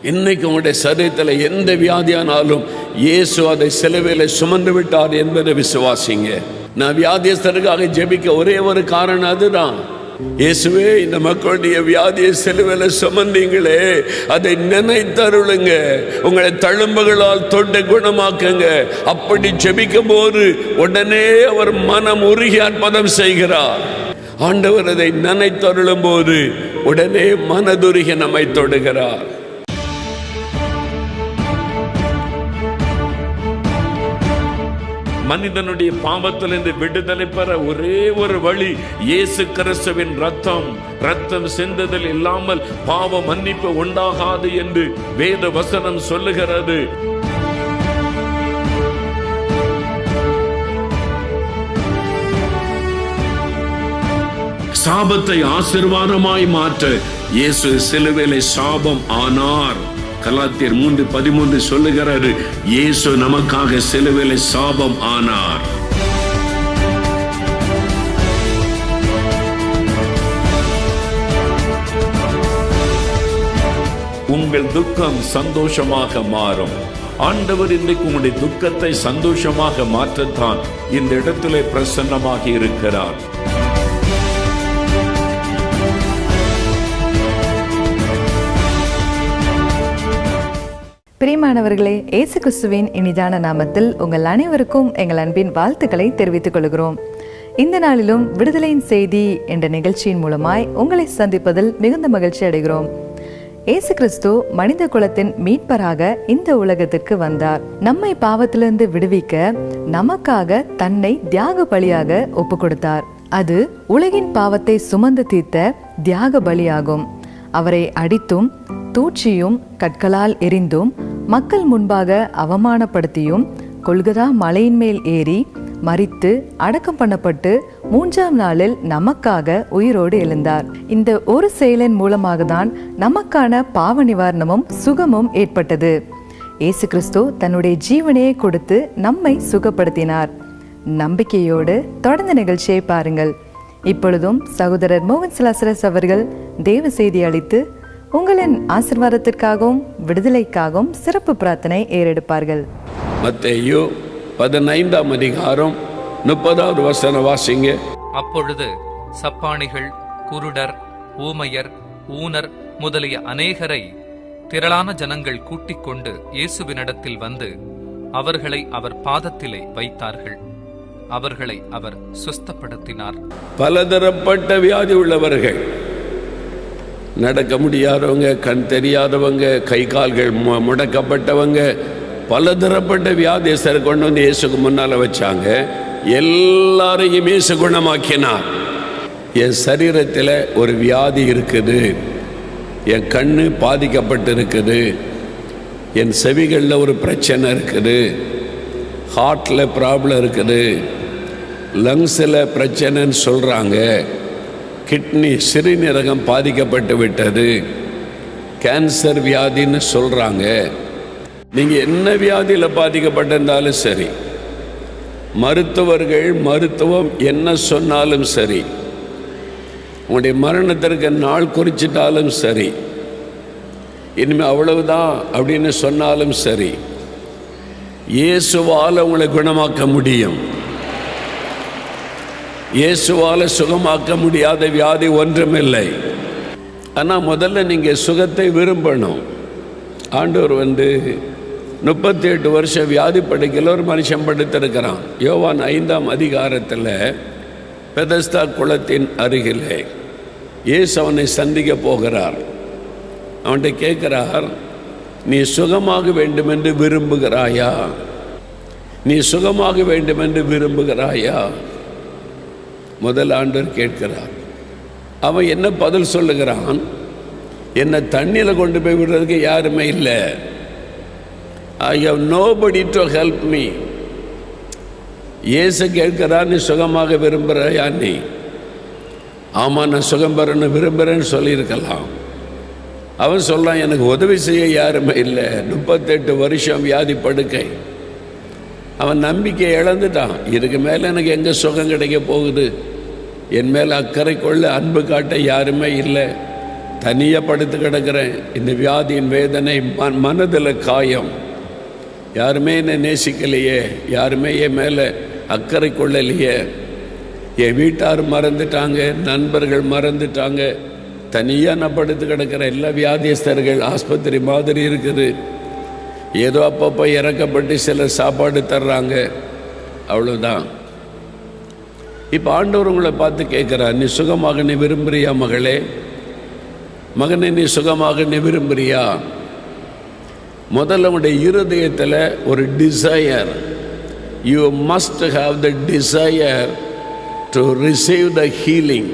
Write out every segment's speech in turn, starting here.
இன்னைக்கு உங்களுடைய சரீரத்தில் எந்த வியாதியானாலும் இயேசு அதை சிலுவையில் சுமந்து விட்டார் என்பதை விசுவாசிங்க. நான் வியாதியஸ்தருக்காக ஜெபிக்க ஒரே ஒரு காரணம் அதுதான். இயேசுவே, இந்த மக்களுடைய வியாதியை சிலுவையில் சுமந்தீங்களே, அதை நினைத்தருளுங்க, உங்களை தழும்புகளால் தொட்டு குணமாக்குங்க. அப்படி ஜெபிக்கும் போது உடனே அவர் மனம் உருகி அற்புதம் செய்கிறார். ஆண்டவர் அதை நினைத்தருளும் போது உடனே மனதுருகி நம்மை தொடுகிறார். மனிதனுடைய பாவத்திலிருந்து விடுதலை பெற ஒரே ஒரு வழி இயேசு கிறிஸ்துவின் ரத்தம் சிந்துதல் இல்லாமல் பாவ மன்னிப்பு உண்டாகாது என்று வேத வசனம் சொல்லுகிறது. சாபத்தை ஆசீர்வாதமாய் மாற்ற இயேசு சிலுவையிலே சாபம் ஆனார். கலாத்தியர் 3:13 சொல்லுகிறாரு, இயேசு நமக்காக சிலுவையிலே சாபம் ஆனார். உங்கள் துக்கம் சந்தோஷமாக மாறும். ஆண்டவர் இன்றைக்கு உங்களுடைய துக்கத்தை சந்தோஷமாக மாற்றத்தான் இந்த இடத்திலே பிரசன்னமாக இருக்கிறார். பிரியமானவர்களே, இயேசு கிறிஸ்துவின் இனிதான நாமத்தில் உங்கள் அனைவருக்கும் எங்கள் அன்பின் வாழ்த்துக்களை தெரிவித்துக் கொள்கிறோம். இந்த நாளிலும் விடுதலையின் செய்தி என்ற நிகழ்ச்சியின் மூலமாய் உங்களை சந்திப்பதில் மிகுந்த மகிழ்ச்சி அடைகிறோம். இயேசு கிறிஸ்து மனித குலத்தின் மீட்பராக இந்த உலகத்திற்கு வந்தார். நம்மை பாவத்திலிருந்து விடுவிக்க நமக்காக தன்னை தியாக பலியாக ஒப்பு கொடுத்தார். அது உலகின் பாவத்தை சுமந்து தீர்த்த தியாக பலியாகும். அவரை அடித்தும் தூற்றியும் கற்களால் எரிந்தும் மக்கள் முன்பாக அவமானப்படுத்தியும் கொல்கதா மலையின் மேல் ஏறி மரித்து அடக்கம் பண்ணப்பட்டு 3ஆம் நாளில் நமக்காக உயிரோடு எழுந்தார். இந்த ஒரு செயலின் மூலமாக தான் நமக்கான பாவ நிவாரணமும் சுகமும் ஏற்பட்டது. இயேசு கிறிஸ்து தன்னுடைய ஜீவனையை கொடுத்து நம்மை சுகப்படுத்தினார். நம்பிக்கையோடு தொடர்ந்து நிகழ்ச்சியை பாருங்கள். இப்பொழுதும் சகோதரர் மோகன் சிலாசரஸ் அவர்கள் தேவ செய்தி அளித்து உங்களின் ஆசீர்வாதத்திற்காகவும் விடுதலைக்காகவும் சிறப்பு பிரார்த்தனை ஏறெடுப்பார்கள். மத்தேயு 15ஆம் அதிகாரம் 30வது வசனம் வாசிங்க. அப்பொழுது சப்பாணிகள், குருடர், ஊமையர், ஊனர் முதலிய அநேகரை திரளான ஜனங்கள் கூட்டிக் கொண்டு இயேசுவினிடத்தில் வந்து அவர்களை அவர் பாதத்திலே வைத்தார்கள். அவர்களை அவர் சுஸ்தப்படுத்தினார். பலதரப்பட்ட வியாதி உள்ளவர்கள், நடக்க முடியாதவங்க, கண் தெரியாதவங்க, கை கால்கள் முடக்கப்பட்டவங்க, பலதரப்பட்ட வியாதியஸ்தரை கொண்டு வந்து இயேசுக்கு முன்னால் வச்சாங்க. எல்லாரையும் இயேசு குணமாக்கினார். என் சரீரத்தில் ஒரு வியாதி இருக்குது, என் கண்ணு பாதிக்கப்பட்டு இருக்குது, என் செவிகளில் ஒரு பிரச்சனை இருக்குது, ஹார்ட்டில் ப்ராப்ளம் இருக்குது, லங்ஸில் பிரச்சனைன்னு சொல்கிறாங்க, கிட்னி சிறுநீரகம் பாதிக்கப்பட்டு விட்டது, கேன்சர் வியாதின்னு சொல்கிறாங்க. நீங்கள் என்ன வியாதியில் பாதிக்கப்பட்டிருந்தாலும் சரி, மருத்துவம் என்ன சொன்னாலும் சரி, உங்களுடைய மரணத்திற்கு நாள் குறிச்சிட்டாலும் சரி, இனிமேல் அவ்வளவுதான் அப்படின்னு சொன்னாலும் சரி, இயேசுவால் உங்களை குணமாக்க முடியும். இயேசுவால் சுகமாக்க முடியாத வியாதி ஒன்றுமில்லை. ஆனால் முதல்ல நீங்கள் சுகத்தை விரும்பணும். ஆண்டவர் 38 வருஷம் வியாதி படுக்கையில் ஒரு மனுஷன் படுத்திருக்கிறான். யோவான் 5ஆம் அதிகாரத்தில் பெதஸ்தா குளத்தின் அருகிலே இயேசு அவனை சந்திக்க போகிறார். அவன்கிட்ட கேட்கிறார், நீ சுகமாக வேண்டுமென்று விரும்புகிறாயா? நீ சுகமாக வேண்டுமென்று விரும்புகிறாயா? முதல் ஆண்டவர் கேட்கிறார். அவன் என்ன பதில் சொல்லுகிறான்? என்னை தண்ணியில் கொண்டு போய் விடுறதுக்கு யாருமே இல்லை. I have nobody to help me. இயேசு கேட்கிறார், நீ சுகமாக விரும்புகிறாயா? நீ ஆமாம், நான் சுகம் பெறன்னு விரும்புகிறேன்னு சொல்லியிருக்கலாம். அவன் சொல்கிறான், எனக்கு உதவி செய்ய யாருமே இல்லை, 38 வருஷம் வியாதி படுக்கை. அவன் நம்பிக்கை இழந்துட்டான். இதுக்கு மேலே எனக்கு எங்கே சுகம் கிடைக்க போகுது? என் மேலே அக்கறை கொள்ள அன்பு காட்ட யாருமே இல்லை. தனியாக படுத்து கிடக்கிறேன். இந்த வியாதியின் வேதனை, மனதில் காயம். யாருமே என்னை நேசிக்கலையே, யாருமே என் மேலே அக்கறை கொள்ளலையே, என் வீட்டார் மறந்துட்டாங்க, நண்பர்கள் மறந்துட்டாங்க. தனியாக நான் படுத்து கிடக்கிறேன். எல்லா வியாதியஸ்தர்கள் ஆஸ்பத்திரி மாதிரி இருக்குது. ஏதோ அப்பப்போ இறக்கப்பட்டு சிலர் சாப்பாடு தர்றாங்க, அவ்வளோதான். இப்போ ஆண்டவர் உங்களை பார்த்து கேட்குறார், நீ சுகமாக நீ விரும்புறியா மகளே? மகனை நீ சுகமாக நீ விரும்புறியா? முதல்ல உங்களுடைய இருதயத்தில் ஒரு desire, you must have the desire to receive the healing.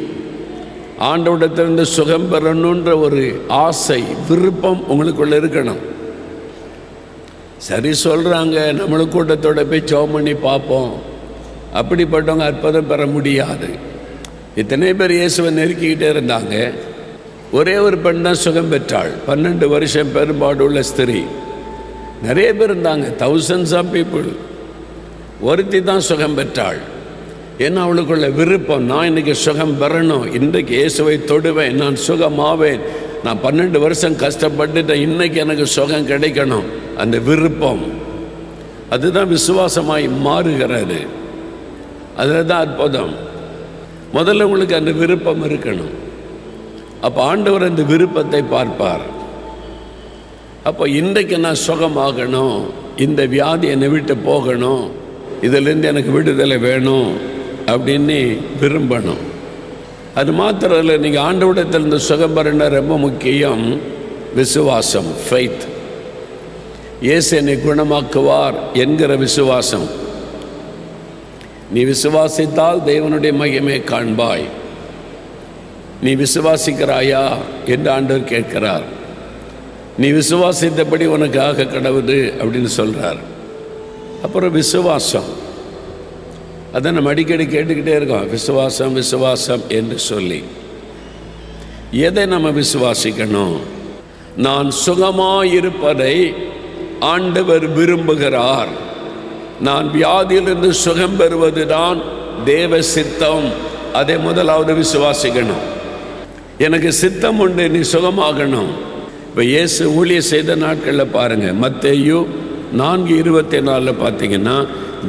ஆண்டவரிடத்திலிருந்து சுகம் பெறணுன்ற ஒரு ஆசை, விருப்பம் உங்களுக்குள்ள இருக்கணும். சரி சொல்கிறாங்க, நம்மளும் கூட்டத்தோட போய் ஜெபம் பண்ணி பார்ப்போம். அப்படிப்பட்டவங்க அற்புதம் பெற முடியாது. இத்தனை பேர் இயேசுவை நெருக்கிக்கிட்டே இருந்தாங்க. ஒரே ஒரு பெண் தான் சுகம் பெற்றாள். 12 வருஷம் பெரும்பாடு உள்ள ஸ்திரீ. நிறைய பேர் இருந்தாங்க, thousands of people. ஒருத்தி தான் சுகம் பெற்றாள். ஏன்னா அவளுக்குள்ள விருப்பம், நான் இன்னைக்கு சுகம் பெறணும், இன்றைக்கு இயேசுவை தொடுவேன், நான் சுகமாவேன், நான் 12 வருஷம் கஷ்டப்பட்டுட்டேன், இன்னைக்கு எனக்கு சுகம் கிடைக்கணும். அந்த விருப்பம், அதுதான் விசுவாசமாய் மாறுகிறது. அதில் தான் அற்புதம். முதல்ல உங்களுக்கு அந்த விருப்பம் இருக்கணும். அப்போ ஆண்டவர் அந்த விருப்பத்தை பார்ப்பார். அப்போ இன்றைக்கு நான் சுகமாகணும், இந்த வியாதி என்னை விட்டு போகணும், இதிலிருந்து எனக்கு விடுதலை வேணும் அப்படின்னு விரும்பணும். அது மாத்திரம் இல்லை, நீங்கள் ஆண்டவரிடத்திலிருந்து சுகம் பெறணும்னா ரொம்ப முக்கியம் விசுவாசம், ஃபெய்த். இயேசு என்னை குணமாக்குவார் என்கிற விசுவாசம். நீ விசுவாசித்தால் தேவனுடைய மகிமை காண்பாய். நீ விசுவாசிக்கிறாயா என்று ஆண்டவர் கேட்கிறார். நீ விசுவாசித்தபடி உனக்கு ஆக கடவுது அப்படின்னு சொல்கிறார். அப்புறம் விசுவாசம், அதை நம்ம அடிக்கடி கேட்டுக்கிட்டே இருக்கோம், விசுவாசம் விசுவாசம் என்று சொல்லி. எதை நம்ம விசுவாசிக்கணும்? நான் சுகமாயிருப்பதை ஆண்டவர் விரும்புகிறார். நான் வியாதியிலிருந்து சுகம் பெறுவது தான் தேவ சித்தம். அதை முதலாவது விசுவாசிக்கணும். எனக்கு சித்தம் உண்டு, நீ சுகமாகணும். இப்போ இயேசு ஊழிய செய்த நாட்களில் பாருங்கள், மத்தேயு 4:24 பார்த்தீங்கன்னா,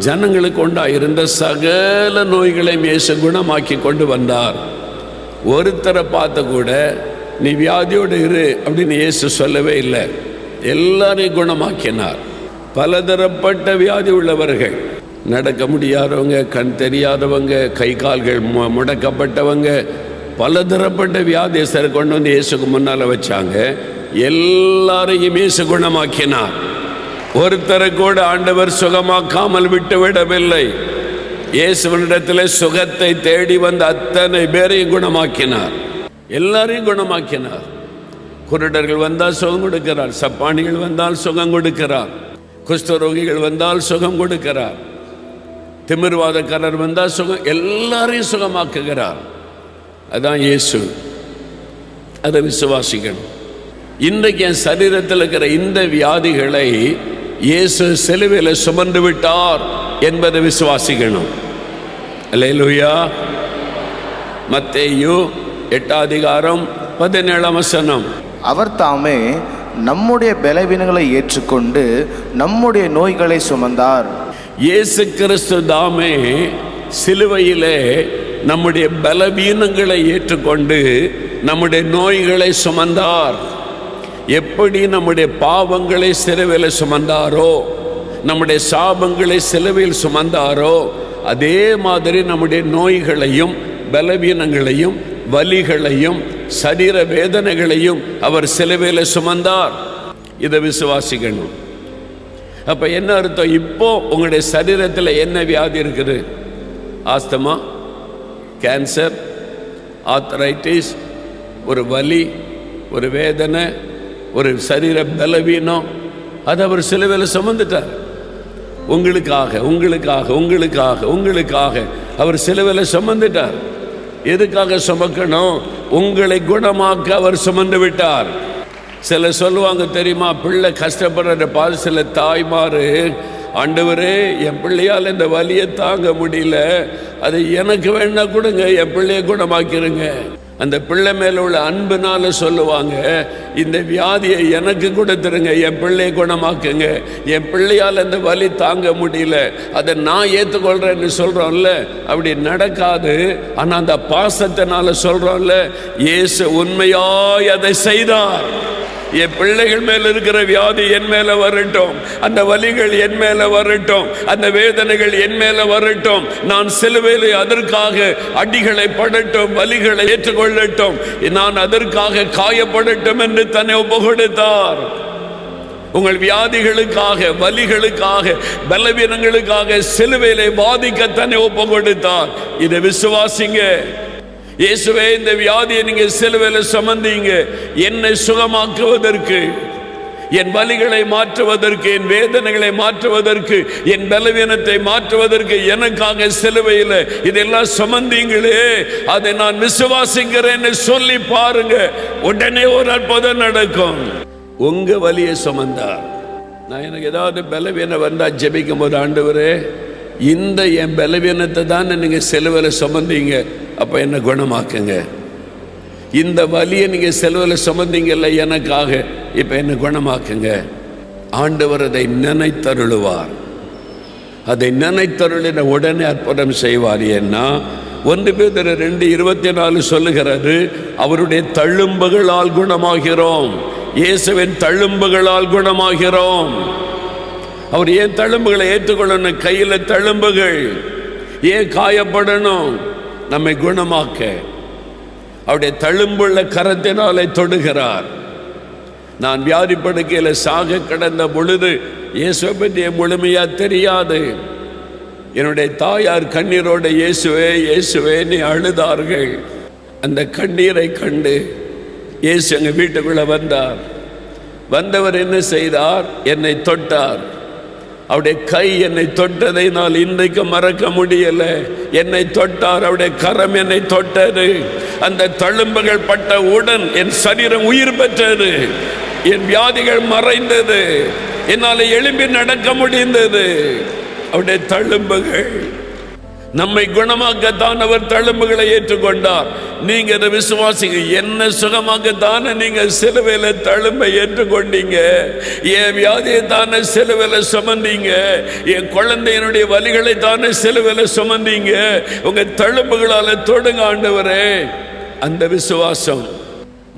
ஜனங்களுக்கு உண்டாயிருந்த சகல நோய்களையும் இயேசு குணமாக்கி கொண்டு வந்தார். ஒருத்தரை பார்த்த கூட நீ வியாதியோடு இரு அப்படின்னு இயேசு சொல்லவே இல்லை. எல்லாரையும் குணமாக்கினார். பலதரப்பட்ட வியாதி உள்ளவர்கள், நடக்க முடியாதவங்க, கண் தெரியாதவங்க, கை கால்கள் முடக்கப்பட்டவங்க, பலதரப்பட்ட வியாதியஸ்தரை கொண்டு வந்து இயேசுக்கு முன்னால் வச்சாங்க. எல்லாரையும் இயேசு குணமாக்கினார். ஒருத்தரை கூட ஆண்டவர் சுகமாக்காமல் விட்டு விடவில்லை. இயேசுவினிடத்தில் சுகத்தை தேடி வந்த அத்தனை பேரையும் குணமாக்கினார். எல்லாரையும் குணமாக்கினார். குருடர்கள் வந்தால் சுகம் கொடுக்கிறார், சப்பானிகள் வந்தால் சுகம் கொடுக்கிறார், குஷ்டரோகிகள் வந்தால் சுகம் கொடுக்கிறார், திமிர்வாதக்காரர் வந்தால் சுகம், எல்லாரையும் சுகமாக்குகிறார். அதான் இயேசு. அதை விசுவாசிக்கணும். இன்றைக்கு என் சரீரத்தில் இருக்கிற இந்த வியாதிகளை இயேசு சிலுவையில் சுமந்து விட்டார் என்பதை விசுவாசிக்கணும். அல்லேலூயா. மத்தேயு 8:17 அவர் தாமே நம்முடைய பலவீனங்களை ஏற்றுக்கொண்டு நம்முடைய நோய்களை சுமந்தார். இயேசு கிறிஸ்து தாமே சிலுவையிலே நம்முடைய பலவீனங்களை ஏற்றுக்கொண்டு நம்முடைய நோய்களை சுமந்தார். எப்படி நம்முடைய பாவங்களை சிலுவையில் சுமந்தாரோ, நம்முடைய சாபங்களை சிலுவையில் சுமந்தாரோ, அதே மாதிரி நம்முடைய நோய்களையும் பலவீனங்களையும் வலிகளையும் சரீர வேதனைகளையும் அவர் சிலுவையில் சுமந்தார். இதை விசுவாசிக்கணும். அப்ப என்ன அர்த்தம்? இப்போ உங்களுடைய சரீரத்தில் என்ன வியாதி இருக்குது? ஆஸ்துமா, கேன்சர், ஆர்த்ரைட்டிஸ், ஒரு வலி, ஒரு வேதனை, ஒரு சரீர பலவீனம், அதை அவர் சிலுவையில் சுமந்துட்டார். உங்களுக்காக உங்களுக்காக உங்களுக்காக உங்களுக்காக அவர் சிலுவையில் சுமந்துட்டார். எதுக்காக சுமக்கணும்? உங்களை குணமாக்க அவர் சுமந்து விட்டார். சில சொல்லுவாங்க தெரியுமா, பிள்ளை கஷ்டப்படுற பால் சில தாய்மாரு, ஆண்டவரே என் பிள்ளையால் இந்த வலியை தாங்க முடியல, அது எனக்கு வேணா கொடுங்க, என் பிள்ளைய குணமாக்கிருங்க. அந்த பிள்ளை மேல உள்ள அன்புனால சொல்லுவாங்க, இந்த வியாதியை எனக்கு கொடுத்துருங்க, என் பிள்ளையை குணமாக்குங்க, என் பிள்ளையால் அந்த வலி தாங்க முடியல, அதை நான் ஏற்றுக்கொள்றேன்னு சொல்றோம்ல. அப்படி நடக்காது. ஆனா அந்த பாசத்தினால சொல்றோம்ல, இயேசு உண்மையாய் அதை செய்தார். என் பிள்ளைகள் மேல இருக்கிற வியாதி என் மேல வரட்டும், அந்த வலிகள் என் மேல வரட்டும், அந்த வேதனைகள் என் மேல வரட்டும், நான் சிலுவையில் அதற்காக அடிகளை படட்டும், வலிகளை ஏற்றுக்கொள்ளட்டும், நான் அதற்காக காயப்படட்டும் என்று தன்னை ஒப்புக்கொடுத்தார். உங்கள் வியாதிகளுக்காக, வலிகளுக்காக, பலவீனங்களுக்காக சிலுவையிலே வாதிக்க தன்னை ஒப்புக்கொடுத்தார். இதை விசுவாசிங்க. இயேசுவே, இந்த வியாதியை நீங்க சிலுவையில் சுமந்தீங்க, என்னை சுகமாக்குவதற்கு, என் வலிகளை மாற்றுவதற்கு, என் வேதனைகளை மாற்றுவதற்கு, என் பலவீனத்தை மாற்றுவதற்கு எனக்காக சிலுவையில் இதெல்லாம் சுமந்தீங்களே, அதை நான் விசுவாசிக்கிறேன்னு சொல்லி பாருங்க, உடனே ஒரு அற்புதம் நடக்கும். உங்க வலியை சுமந்தார். நான் எனக்கு ஏதாவது பலவீனம் வந்தா ஜெபிக்கும் போது, ஆண்டவரே, இந்த என் பலவீனத்தை தான் நீங்க சிலுவையில் சுமந்தீங்க, அப்ப என்ன குணமாக்குங்க. இந்த வலியை நீங்க சிலுவையில் சுமந்தீங்கல்ல எனக்காக, இப்ப என்ன குணமாக்குங்க. ஆண்டவர் அதை நினைத்தருளுவார். அதை நினைத்தருளின உடனே அற்புதம் செய்வார். ஏன்னா 1 பேதுரு 2:24 சொல்லுகிறது, அவருடைய தழும்புகளால் குணமாகிறோம். இயேசுவின் தழும்புகளால் குணமாகிறோம். அவர் ஏன் தழும்புகளை ஏற்றுக்கொள்ளணும்? கையில தழும்புகள் ஏன் காயப்படணும்? நம்மை குணமாக்க அவருடைய தழும்புள்ள கரத்தினாலே தொடுகிறார். நான் வியாதி படுக்கையில் சாக கிடந்த பொழுது இயேசுவை பற்றி முழுமையா தெரியாது. என்னுடைய தாயார் கண்ணீரோட இயேசுவே இயேசுவே நீ அழுதார்கள். அந்த கண்ணீரை கண்டு இயேசு எங்கள் வீட்டுக்குள்ள வந்தார். வந்தவர் என்ன செய்தார்? என்னை தொட்டார். அவருடைய கை என்னை தொட்டதை நான் இன்றைக்கு மறக்க முடியல. என்னை தொட்டார், அவருடைய கரம் என்னை தொட்டது. அந்த தழும்புகள் பட்டவுடன் என் சரீரம் உயிர் பெற்றது, என் வியாதிகள் மறைந்தது, என்னால் எழும்பி நடக்க முடிந்தது. அவருடைய தழும்புகள் நம்மை குணமாக்கத்தான் அவர் தழும்புகளை ஏற்றுக்கொண்டார். நீங்க அதை விசுவாசிங்க. என்ன சுகமாக்கத்தானே நீங்க சிலுவையில தழும்பை ஏற்றுக்கொண்டீங்க. என் வியாதியை தானே சிலுவையில சுமந்தீங்க. என் குழந்தையினுடைய வலிகளை தானே சிலுவையில சுமந்தீங்க. உங்க தழும்புகளால தொடுங்க ஆண்டவரே. அந்த விசுவாசம்,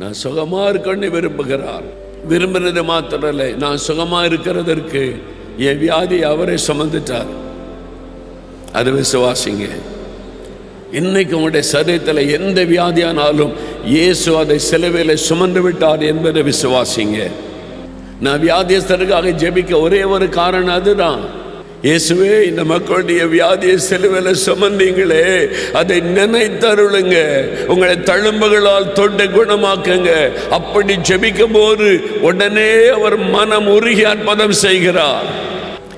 நான் சுகமா இருக்கணும்னு விரும்புகிறார். விரும்புறது மாத்திரம் இல்லை, நான் சுகமா இருக்கிறதற்கு என் வியாதி அவரை சுமந்துட்டார். அது விசுவாசிங்க. இன்னைக்கு உங்களுடைய சரீரத்தில் எந்த வியாதியானாலும் இயேசு அதை சிலுவையில் சுமந்து விட்டார் என்பதை விசுவாசிங்க. நான் வியாதியஸ்தருக்காக ஜெபிக்க ஒரே ஒரு காரணம் அதுதான். இயேசுவே, இந்த மக்களுடைய வியாதியை சிலுவையில் சுமந்தீங்களே, அதை நினைத்தருளுங்க, உங்களை தழும்புகளால் தொட்டு குணமாக்குங்க. அப்படி ஜெபிக்கும் போது உடனே அவர் மனம் உருகி அற்புதம் செய்கிறார்.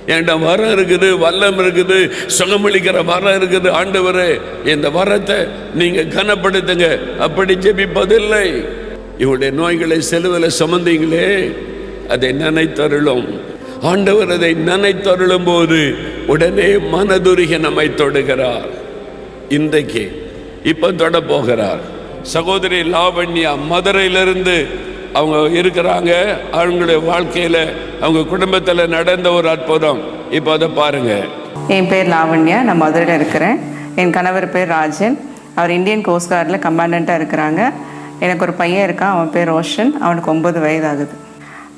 என்கிட்ட வரம் இருக்குது, வல்லம் இருக்குது, சுகமளிக்கிற வரம் இருக்குது. ஆண்டவரே, இந்த வரத்தை நீங்க கனப்படுத்துங்க. அப்படி ஜெபிப்பதில்லை. இவருடைய நோய்களை சிலுவையில் சுமந்தீங்களே, அதை நினைத்தருளும். ஆண்டவர் அதை நினைத்தருளும் போது உடனே மனதுருகி நம்மை தொடுகிறார். இன்றைக்கு இப்ப தொட போகிறார். சகோதரி லாவண்யா மதுரையிலிருந்து அவங்க இருக்கிறாங்க. அவங்களுடைய வாழ்க்கையில, அவங்க குடும்பத்தில் நடந்த ஒரு அற்புதம் இப்போ அதை பாருங்க. என் பேர் லாவண்யா, நான் மதுரையில் இருக்கிறேன். என் கணவர் பேர் ராஜன், அவர் இந்தியன் கோஸ்ட் கார்டில் கமாண்டண்ட்டாக இருக்கிறாங்க. எனக்கு ஒரு பையன் இருக்கான், அவன் பேர் ரோஷன், அவனுக்கு 9 வயது ஆகுது.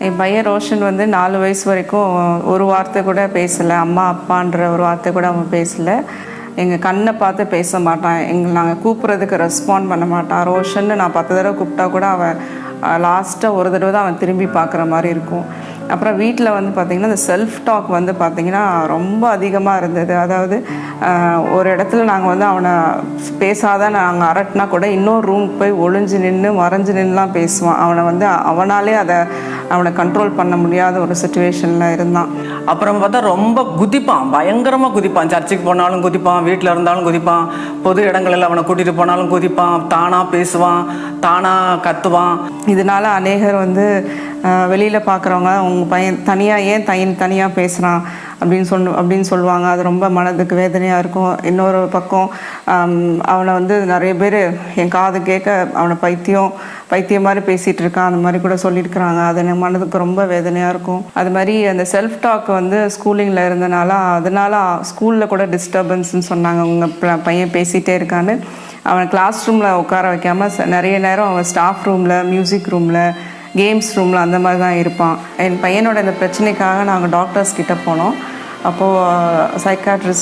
என் பையன் ரோஷன் 4 வயசு வரைக்கும் ஒரு வார்த்தை கூட பேசலை. அம்மா அப்பான்ற ஒரு வார்த்தை கூட அவன் பேசலை. எங்கள் கண்ணை பார்த்து பேச மாட்டான். நாங்கள் கூப்பிட்றதுக்கு ரெஸ்பாண்ட் பண்ண மாட்டான். ரோஷன்னு நான் 10 தடவை கூப்பிட்டா கூட அவன் லாஸ்ட்டாக ஒரு தடவை தான் அவன் திரும்பி பார்க்குற மாதிரி இருக்கும். அப்புறம் வீட்டில் பார்த்திங்கன்னா இந்த செல்ஃப் டாக் பார்த்திங்கன்னா ரொம்ப அதிகமாக இருந்தது. அதாவது ஒரு இடத்துல நாங்கள் அவனை பேசாத நாங்கள் அரட்டினா கூட இன்னொரு ரூமுக்கு போய் ஒளிஞ்சு நின்று மறைஞ்சு நின்றுலாம் பேசுவான். அவனை அவனாலே அவனை கண்ட்ரோல் பண்ண முடியாத ஒரு சுச்சுவேஷனில் இருந்தான். அப்புறம் பார்த்தா ரொம்ப குதிப்பான், பயங்கரமாக குதிப்பான். சர்ச்சுக்கு போனாலும் குதிப்பான், வீட்டில் இருந்தாலும் குதிப்பான், பொது இடங்களில் அவனை கூட்டிகிட்டு போனாலும் குதிப்பான், தானாக பேசுவான், தானாக கத்துவான். இதனால் அநேகர் வெளியில் பார்க்குறவங்க உங்கள் பையன் தனியாக ஏன் தனியாக பேசுகிறான் அப்படின்னு சொல்லுவாங்க. அது ரொம்ப மனதுக்கு வேதனையாக இருக்கும். இன்னொரு பக்கம் அவனை வந்து நிறைய பேர் என் காது கேட்க அவனை பைத்தியம் மாதிரி பேசிகிட்டு இருக்கான் அந்த மாதிரி கூட சொல்லியிருக்கிறாங்க. அது எனக்கு மனதுக்கு ரொம்ப வேதனையாக இருக்கும். அது மாதிரி அந்த செல்ஃப் டாக் வந்து ஸ்கூலிங்கில் இருந்தனால அதனால் ஸ்கூலில் கூட டிஸ்டர்பன்ஸ்ன்னு சொன்னாங்க. உங்கள் பையன் பேசிகிட்டே இருக்கான்னு அவனை கிளாஸ் ரூமில் உட்கார வைக்காமல் நிறைய நேரம் அவன் ஸ்டாஃப் ரூமில், மியூசிக் ரூமில், கேம்ஸ் ரூமில் அந்த மாதிரி தான் இருப்பான். என் பையனோட இந்த பிரச்சனைக்காக நாங்கள் டாக்டர்ஸ் கிட்டே போனோம். அப்போது சைல்டு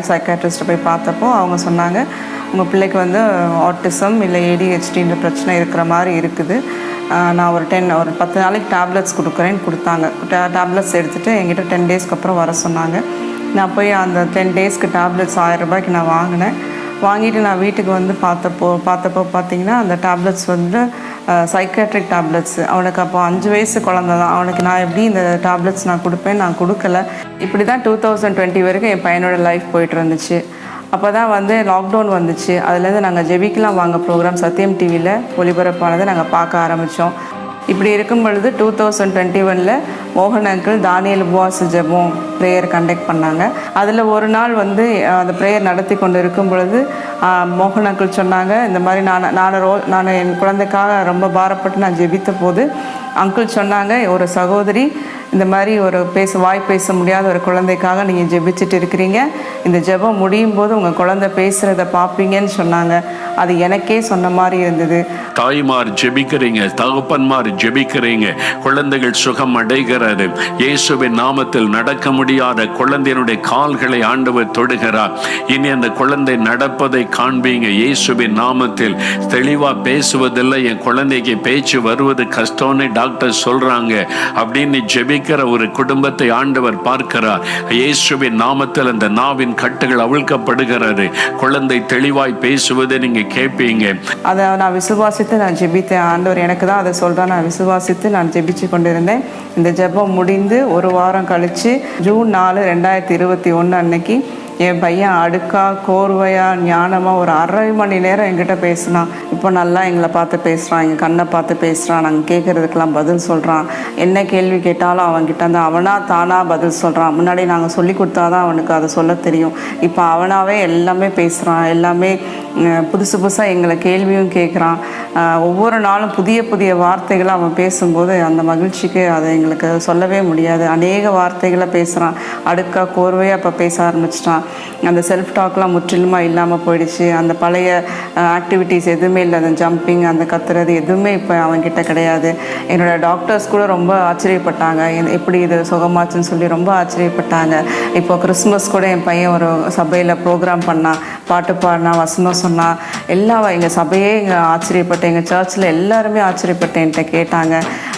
சைக்காட்ரிஸ்ட்டை போய் பார்த்தப்போ அவங்க சொன்னாங்க, உங்கள் பிள்ளைக்கு வந்து ஆட்டிசம் இல்லை ADHDன்ற பிரச்சனை இருக்கிற மாதிரி இருக்குது. நான் ஒரு 10 நாளைக்கு டேப்லெட்ஸ் கொடுக்குறேன்னு கொடுத்தாங்க. டேப்லெட்ஸ் எடுத்துகிட்டு என்கிட்ட 10 டேஸ்க்கு அப்புறம் வர சொன்னாங்க. நான் போய் அந்த 10 டேஸ்க்கு டேப்லெட்ஸ் 1000 ரூபாய்க்கு நான் வாங்கிட்டு நான் வீட்டுக்கு வந்து பார்த்தப்போ பார்த்தீங்கன்னா அந்த டேப்லெட்ஸ் வந்து சைக்காட்ரிக் டேப்லெட்ஸ். அவனுக்கு அப்போ 5 வயசு குழந்தை தான். அவனுக்கு நான் எப்படி இந்த டேப்லெட்ஸ் நான் கொடுப்பேன், நான் கொடுக்கல. இப்படி தான் 2020 வரைக்கும் என் பையனோட லைஃப் போயிட்டு இருந்துச்சு. அப்போ தான் வந்து லாக்டவுன் வந்துச்சு. அதுலேருந்து நாங்கள் ஜெபிக்கலாம் வாங்க ப்ரோக்ராம் சத்தியம் டிவியில் ஒளிபரப்பானதை நாங்கள் பார்க்க ஆரம்பித்தோம். இப்படி இருக்கும் பொழுது 2021 மோகன் அங்கிள் தானியல் உபவாச ஜெபம் ப்ரேயர் கண்டக்ட் பண்ணாங்க. அதில் ஒரு நாள் வந்து அந்த ப்ரேயர் நடத்தி கொண்டு இருக்கும் பொழுது மோகன் அங்கிள் சொன்னாங்க, இந்த மாதிரி நான் என் குழந்தைக்காக ரொம்ப பாரப்பட்டு நான் ஜெபித்த போது அங்கிள் சொன்னாங்க, ஒரு சகோதரி இந்த மாதிரி ஒரு வாய் பேச முடியாத ஒரு குழந்தைக்காக நீங்கள் ஜெபிச்சுட்டு இருக்கிறீங்க, இந்த ஜெபம் முடியும் போது உங்கள் குழந்தை பேசுகிறத பார்ப்பீங்கன்னு சொன்னாங்க. அது எனக்கே சொன்ன மாதிரி இருந்தது. தாய்மார் ஜெபிக்கிறீங்க, தகப்பன்மார் ஜெபிக்கிறீங்க, குழந்தைகள் சுகம் அடைகிறது. இயேசுவின் நாமத்தில் நடக்க முடியாத குழந்தையினுடைய கால்களை ஆண்டவர் தொடுகிறார். இனி அந்த குழந்தை நடப்பதை காண்பீங்க. இயேசுவின் நாமத்தில் தெளிவா பேசுவதில்லை, என் குழந்தைக்கு பேச்சு வருவது கஷ்டம்னு டாக்டர் சொல்றாங்க அப்படின்னு ஜெபிக்கிற ஒரு குடும்பத்தை ஆண்டவர் பார்க்கிறார். இயேசுவின் நாமத்தில் அந்த நாவின் கட்டுகள் அவிழ்க்கப்படுகிறது. குழந்தை தெளிவாய் பேசுவதை நீங்க கேட்பீங்க. அதை நான் விசுவாசித்து நான் ஜெபித்தேன். ஆண்டவர் எனக்கு தான் அதை சொல்கிறேன். நான் விசுவாசித்து நான் ஜெபிச்சு கொண்டிருந்தேன். இந்த ஜெபம் முடிந்து ஒரு வாரம் கழித்து ஜூன் 4, 2021 அன்னைக்கு என் பையன் அடுக்கா கோர்வையாக ஞானமாக ஒரு 1/2 மணி நேரம் என்கிட்ட பேசினான். இப்போ நல்லா எங்களை பார்த்து பேசுகிறான், எங்கள் கண்ணை பார்த்து பேசுகிறான், நாங்கள் கேட்குறதுக்கெல்லாம் பதில் சொல்கிறான். என்ன கேள்வி கேட்டாலும் அவன்கிட்ட வந்து தானாக பதில் சொல்கிறான். முன்னாடி நாங்கள் சொல்லி கொடுத்தா தான் அவனுக்கு அதை சொல்ல தெரியும். இப்போ அவனாகவே எல்லாமே பேசுகிறான். எல்லாமே புதுசாக எங்களை கேள்வியும் கேட்குறான். ஒவ்வொரு நாளும் புதிய வார்த்தைகளை அவன் பேசும்போது அந்த மகிழ்ச்சிக்கு அதை எங்களுக்கு சொல்லவே முடியாது. அநேக வார்த்தைகளை பேசுகிறான். அடுக்கா கோர்வையாக இப்போ பேச ஆரம்பிச்சிட்டான். அந்த செல்ஃப் டாக்லாம் முற்றிலுமாக இல்லாமல் போயிடுச்சு. அந்த பழைய ஆக்டிவிட்டீஸ் எதுவுமே இல்லை. அந்த ஜம்பிங், அந்த கத்துறது எதுவுமே இப்போ அவன்கிட்ட கிடையாது. என்னோடய டாக்டர்ஸ் கூட ரொம்ப ஆச்சரியப்பட்டாங்க, எப்படி இது சுகமாச்சுன்னு சொல்லி ரொம்ப ஆச்சரியப்பட்டாங்க. இப்போ கிறிஸ்மஸ் கூட என் பையன் ஒரு சபையில் ப்ரோக்ராம் பண்ணான், பாட்டு பாடினா, வசனம் சொன்னான். எங்கள் சபையே ஆச்சரியப்பட்டேன். எங்கள் சர்ச்சில் எல்லாருமே ஆச்சரியப்பட்டு என்கிட்ட கேட்டாங்க.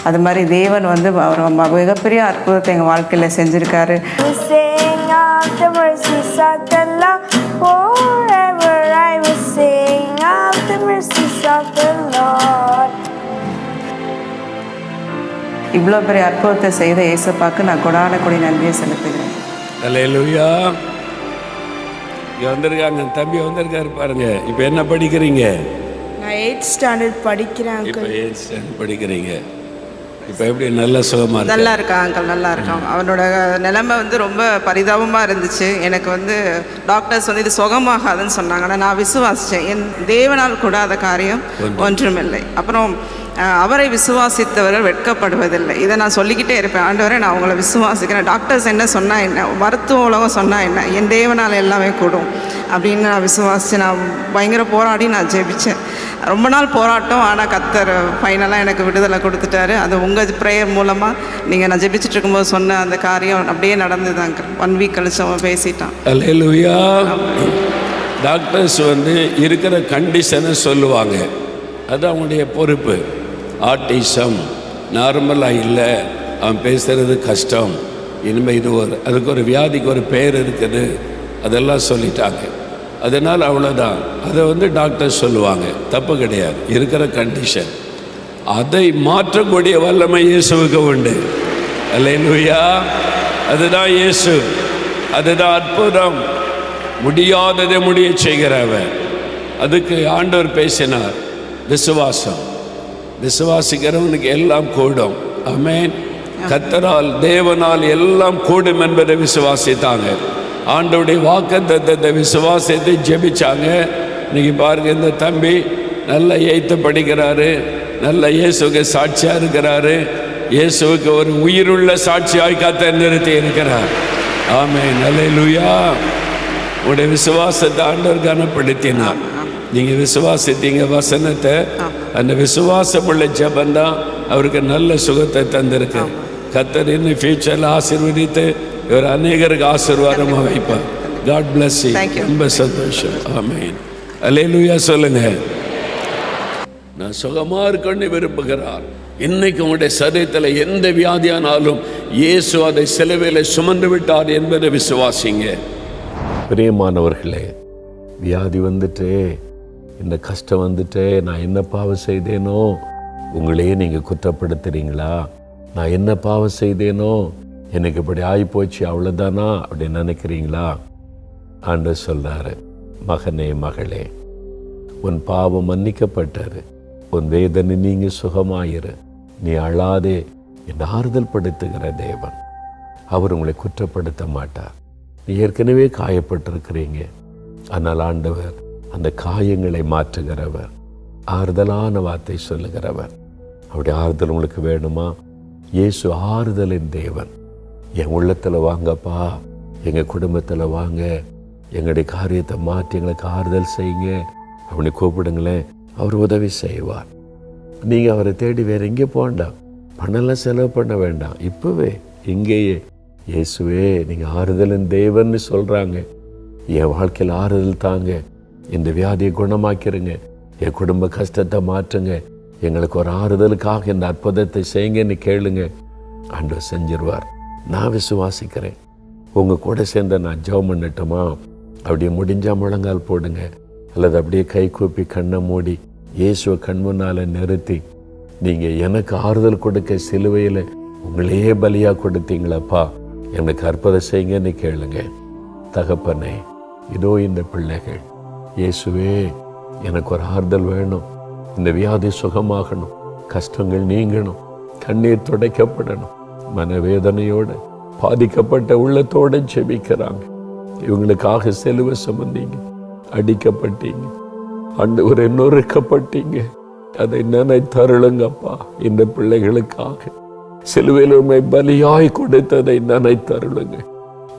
அது மாதிரி தேவன் வந்து ஒரு மிகப்பெரிய அற்புதத்தை எங்கள் வாழ்க்கையில் செஞ்சுருக்காரு. The mercies of the Lord, forever I will sing of the mercies of the Lord. இவ்வளோ பெரிய அற்புதத்தை செய்த இயேசுவுக்கு நான் கொடான நன்றியை செலுத்துகிறேன். அல்லேலூயா. இங்கே வந்திருக்காங்க, தம்பி வந்திருக்காரு பாருங்க. இப்போ என்ன படிக்கிறீங்க? நான் 8th ஸ்டாண்டர்ட் படிக்கிறேன். இப்போ 8th ஸ்டாண்டர்ட் படிக்கிறீங்க. இப்போ எப்படி நல்ல சுகமாக நல்லா இருக்கான் அங்கிள், நல்லா இருக்கான். அவனோட நிலைமை வந்து ரொம்ப பரிதாபமாக இருந்துச்சு. எனக்கு வந்து டாக்டர்ஸ் வந்து இது சுகமாகாதுன்னு சொன்னாங்க. ஆனால் நான் விசுவாசித்தேன். என் தேவனால் கூடாத காரியம் ஒன்றுமில்லை. அப்புறம் அவரை விசுவாசித்தவர்கள் வெட்கப்படுவதில்லை. இதை நான் சொல்லிக்கிட்டே இருப்பேன். ஆண்டவரே, நான் உங்களை விசுவாசிக்கிறேன். டாக்டர்ஸ் என்ன சொன்னால் என்ன, மருத்துவ உலகம் சொன்னால் என்ன, என் தேவனால் எல்லாமே கூடும் அப்படின்னு நான் விசுவாசித்து நான் பயங்கர போராடி நான் ஜெபித்தேன். ரொம்ப நாள் போராட்டம். ஆனால் கர்த்தர் ஃபைனலாக எனக்கு விடுதலை கொடுத்துட்டாரு. அது உங்கள் ப்ரேயர் மூலமாக நீங்கள் நான் ஜெபிச்சுட்டு இருக்கும்போது சொன்ன அந்த காரியம் அப்படியே நடந்ததுதாங்க. 1 வீக் கழிச்சு அவன் பேசிட்டான். அல்லேலூயா. டாக்டர்ஸ் வந்து இருக்கிற கண்டிஷனை சொல்லுவாங்க, அது அவங்களுடைய பொறுப்பு. ஆட்டிசம் நார்மலாக இல்லை, அவன் பேசுகிறது கஷ்டம், இனிமேல் இது அதுக்கு ஒரு வியாதிக்கு ஒரு பேர் இருக்குது, அதெல்லாம் சொல்லிட்டாங்க. அதனால் அவ்வளோதான். அதை வந்து டாக்டர் சொல்லுவாங்க, தப்பு கிடையாது. இருக்கிற கண்டிஷன் அதை மாற்றக்கூடிய வல்லமை இயேசுவுக்கு உண்டு. அல்லேலூயா. அதுதான் இயேசு, அதுதான் அற்புதம். முடியாததை முடிய செய்கிறவர். அதுக்கு ஆண்டவர் பேசினார், விசுவாசம். விசுவாசிக்கிறவனுக்கு எல்லாம் கூடும். ஆமென். கர்த்தரால் தேவனால் எல்லாம் கூடும் என்பதை விசுவாசித்தாங்க. ஆண்டவருடைய வாக்குத்தத்தத்தை விசுவாசத்தை ஜெபிச்சாங்க. இன்னைக்கு பாருங்க, இந்த தம்பி நல்ல எய்த்து படிக்கிறாரு, நல்ல இயேசுக்கு சாட்சியா இருக்கிறாரு. இயேசுவுக்கு ஒரு உயிருள்ள சாட்சியாய் கர்த்தர் நிறுத்தி இருக்கிறார். ஆமென். அல்லேலூயா. உடைய விசுவாசத்தை ஆண்டவர் கனப்படுத்தினார். நீங்க விசுவாசித்தீங்க வசனத்தை. அந்த விசுவாசமுள்ள ஜெபந்தான் அவருக்கு நல்ல சுகத்தை தந்திருக்கு. கர்த்தர் இன்னும் ஃபியூச்சர்ல ஆசீர்வதித்து இவர் அநேகருக்கு ஆசீர்வாதமா வைப்பார். God bless you. ரொம்ப சந்தோஷம். ஆமென். அல்லேலூயா சொல்லுங்க. நான் சுகமா இருக்கணும்னு விரும்புகிறார். இன்னைக்கு உங்களுடைய சரீரத்தில் எந்த வியாதியானாலும் இயேசு அதை சிலுவையில சுமந்து விட்டார் என்பதை விசுவாசிங்க. பிரியமானவர்களே, வியாதி வந்துட்டே, இந்த கஷ்டம் வந்துட்டே, நான் என்ன பாவம் செய்தேனோ, உங்களையே நீங்கள் குற்றப்படுத்துறீங்களா? நான் என்ன பாவம் செய்தேனோ, எனக்கு இப்படி ஆகிப்போச்சு அவ்வளோதானா அப்படின்னு நினைக்கிறீங்களா? ஆண்டவர் சொல்றாரு, மகனே மகளே, உன் பாவம் மன்னிக்கப்பட்டாரு, உன் வேதனை நீங்க சுகமாயிரு, நீ அழாதே என்று ஆறுதல் படுத்துகிற தேவன். அவர் உங்களை குற்றப்படுத்த மாட்டார். நீ ஏற்கனவே காயப்பட்டிருக்கிறீங்க. ஆனால் ஆண்டவர் அந்த காயங்களை மாற்றுகிறவர், ஆறுதலான வார்த்தை சொல்லுகிறவர். அப்படி ஆறுதல் உங்களுக்கு வேணுமா? இயேசு ஆறுதலின் தேவன். என் உள்ளத்தில் வாங்கப்பா, எங்கள் குடும்பத்தில் வாங்க, எங்களுடைய காரியத்தை மாற்றி எங்களுக்கு ஆறுதல் செய்யுங்க அப்படி கூப்பிடுங்களேன். அவர் உதவி செய்வார். நீங்கள் அவரை தேடி வேற எங்கே போண்டாம், பணம்லாம் செலவு பண்ண வேண்டாம். இப்போவே இங்கேயே இயேசுவே நீங்கள் ஆறுதலின் தேவன்னு சொல்கிறாங்க, என் வாழ்க்கையில் ஆறுதல் தாங்க, இந்த வியாதியை குணமாக்கிருங்க, என் குடும்ப கஷ்டத்தை மாற்றுங்க, எங்களுக்கு ஒரு ஆறுதலுக்காக இந்த அற்புதத்தை செய்யுங்கன்னு கேளுங்க. ஆண்டவர் செஞ்சிருவார். நான் விசுவாசிக்கிறேன். உங்கள் கூட சேர்ந்த நான் ஜெபம் பண்ணட்டுமா? அப்படியே முடிஞ்சால் முழங்கால் போடுங்க, அல்லது அப்படியே கை கூப்பி கண்ணை மூடி இயேசுவை கண் முன்னால் நிறுத்தி, நீங்கள் எனக்கு ஆறுதல் கொடுக்க சிலுவையில் உங்களையே பலியாக கொடுத்தீங்களப்பா, எனக்கு அற்புதம் செய்யுங்கன்னு கேளுங்க. தகப்பனே, இதோ இந்த பிள்ளைகள், இயேசுவே எனக்கு ஒரு ஆறுதல் வேணும், இந்த வியாதி சுகமாகணும், கஷ்டங்கள் நீங்கணும், கண்ணீர் துடைக்கப்படணும், மனவேதனையோடு பாதிக்கப்பட்ட உள்ளத்தோடு ஜெபிக்கிறாங்க. இவங்களுக்காக சிலுவை சுமந்தீங்க, அடிக்கப்பட்டீங்க, ஆண்டவரே நொறுக்கப்பட்டீங்க, அதை நினைத்தருளுங்கப்பா. இந்த பிள்ளைகளுக்காக சிலுவையில் உண்மை பலியாய் கொடுத்ததை நினைத்தருளுங்க.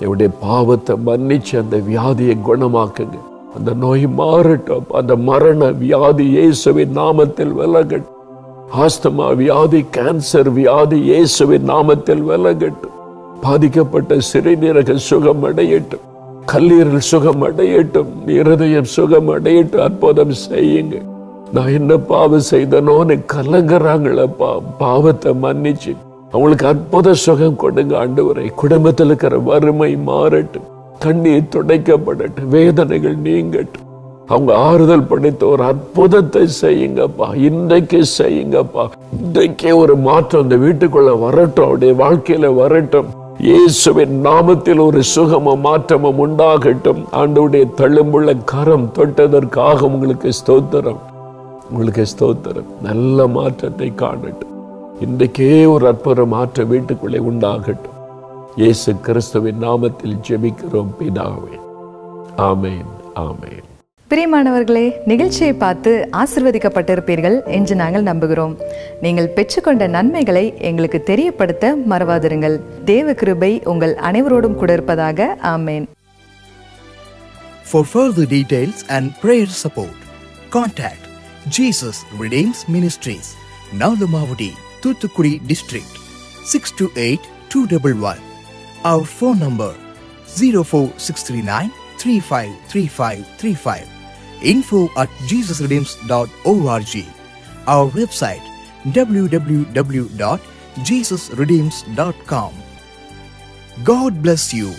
என்னுடைய பாவத்தை மன்னிச்சு அந்த வியாதியை குணமாக்குங்க. அந்த நோய் மாறட்டும். அந்த மரண வியாதி இயேசுவின் நாமத்தில் விலகட்டும். ஆஸ்துமா வியாதி, கேன்சர் வியாதி இயேசுவின் நாமத்தில் விலகட்டும். பாதிக்கப்பட்ட சிறுநீரக சுகம் அடையட்டும், கல்லீரல் சுகம் அடையட்டும், இருதயம் சுகம் அடையட்டும். அற்புதம் செய்யுங்க. நான் என்ன பாவம் செய்தனோன்னு கலங்குறாங்களப்பா, பாவத்தை மன்னிச்சு அவங்களுக்கு அற்புத சுகம் கொடுங்க ஆண்டவரே. குடும்பத்தில் இருக்கிற வறுமை மாறட்டும், கண்ணீர் துடைக்கப்படட்டும், வேதனைகள் நீங்கட்டும். அவங்க ஆறுதல் படைத்த ஒரு அற்புதத்தை செய்யுங்கப்பா. இன்றைக்கு செய்யுங்கப்பா. இன்றைக்கே ஒரு மாற்றம் இந்த வீட்டுக்குள்ள வரட்டும், அவருடைய வாழ்க்கையில வரட்டும். இயேசுவின் நாமத்தில் ஒரு சுகமும் மாற்றமும் உண்டாகட்டும். ஆண்டவருடைய தழும்புள்ள கரம் தொட்டதற்காக உங்களுக்கு ஸ்தோத்திரம், உங்களுக்கு ஸ்தோத்திரம். நல்ல மாற்றத்தை காணட்டும். இன்றைக்கே ஒரு அற்புத மாற்றம் வீட்டுக்குள்ளே உண்டாகட்டும். இயேசு கிறிஸ்துவின் நாமத்தில் ஜெபிக்கிறோம் பிதாவே. ஆமேன், ஆமேன். பிரியமானவர்களே, நிகழ்ச்சியை பார்த்து ஆசீர்வதிக்கப்பட்டிருப்பீர்கள் என்று நாங்கள் நம்புகிறோம். நீங்கள் பெற்றுக்கொண்ட நன்மைகளை எங்களுக்கு தெரியப்படுத்த மறவாதிருங்கள். தேவ கிருபை உங்கள் அனைவரோடும் கூட இருப்பதாக. ஆமேன். For further details and prayer support, contact Jesus Redeems Ministries, Nalumavudi, Thuthukudi District, 628-211. Our phone number 04639-353535. info@jesusredeems.org. Our website www.jesusredeems.com. God bless you.